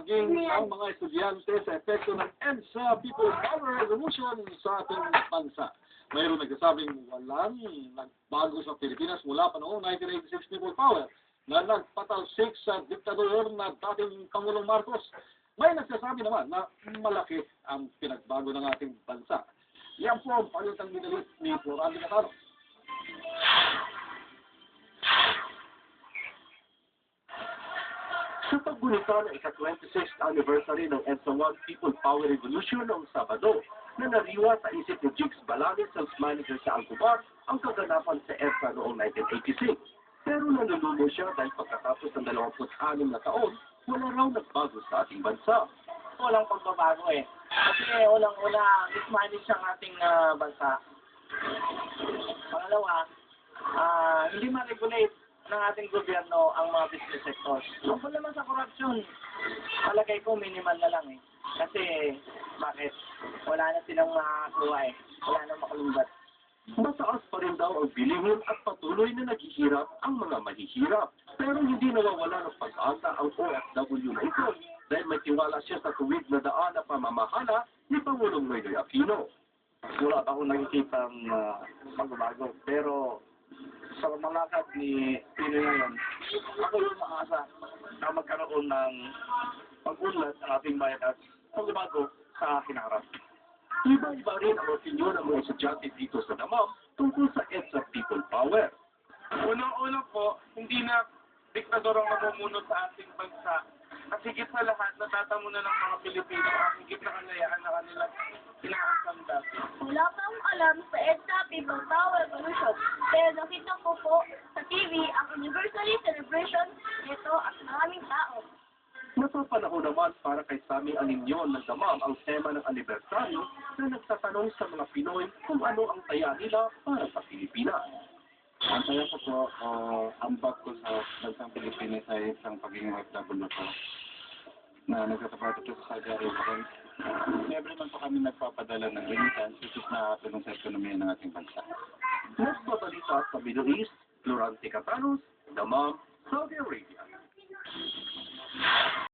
maging ang mga estudyante sa epekto ng EDSA People Power Revolution sa ating bansa. Mayroon nagsasabing walang nagbago sa Pilipinas mula pa noong 1986 People Power na nagpatalsik sa diktador na dating Pangulong Marcos. May nagsasabi naman na malaki ang pinagbago ng ating bansa. Yan po ang palitang minalit ni Florante Catano. Sa paggunita ng ika-26th anniversary ng EDSA One People Power Revolution noong Sabado, na nariwa sa isip ni Jigs Balani, sales manager sa Alcobar, ang kaganapan sa EDSA noong 1986. Pero nanulumo siya dahil pagkatapos ng 26 na taon, wala raw nagbago sa ating bansa. Walang pagbabago eh. Kasi unang-una, mismanage ang ating bansa. Pangalawa, hindi ma-regulate ng ating gobyerno ang mga business sectors. Tungkol naman sa corruption, palagay ko minimal na lang eh. Kasi, bakit? Wala na silang makakuha eh. Wala na makalumbat. Mataas pa rin daw ang bilihin at patuloy na naghihirap ang mga mahihirap. Pero hindi nawawala ng pag-asa ang OFW na ito dahil may tiwala siya sa tuwid na daan na pamamahala ni Pangulong Noynoy Aquino. Wala pa akong nakikita ng magbabago. Pero sa pamangakad ni Pinoy ngayon, ako yung maasa na magkaroon ng pag-unlad ang ating bayan at magbabago sa hinaharap. Iba-iba rin ang opinyon ng mga estudyante dito sa Damam tungkol sa EDSA People Power. Unang-una po, hindi na diktador ang namumuno sa ating bansa. At higit sa lahat, natatamo na ng mga Pilipino ang higit na kalayaan na kanilang inaasam dati. Wala pa akong alam sa EDSA People Power Revolution. Pero nakita ko po sa TV ang anniversary celebration nito at maraming tao. Napapanahon naman para kay Sammy Aninyon ng Damam ang tema ng anibersaryo na nagtatanong sa mga Pinoy kung ano ang taya nila para sa Pilipinas. Ang saya ko po, ambag ko sa bansang Pilipinas ay isang pagiging OFW po na nagtatapat ito sa Saudi Arabia. Every month po kami nagpapadala ng remittance which is nakatulong sa ekonomiya ng ating bansa. Nagbabalita sa Middle East, Florante Catano, Damam, Saudi Arabia.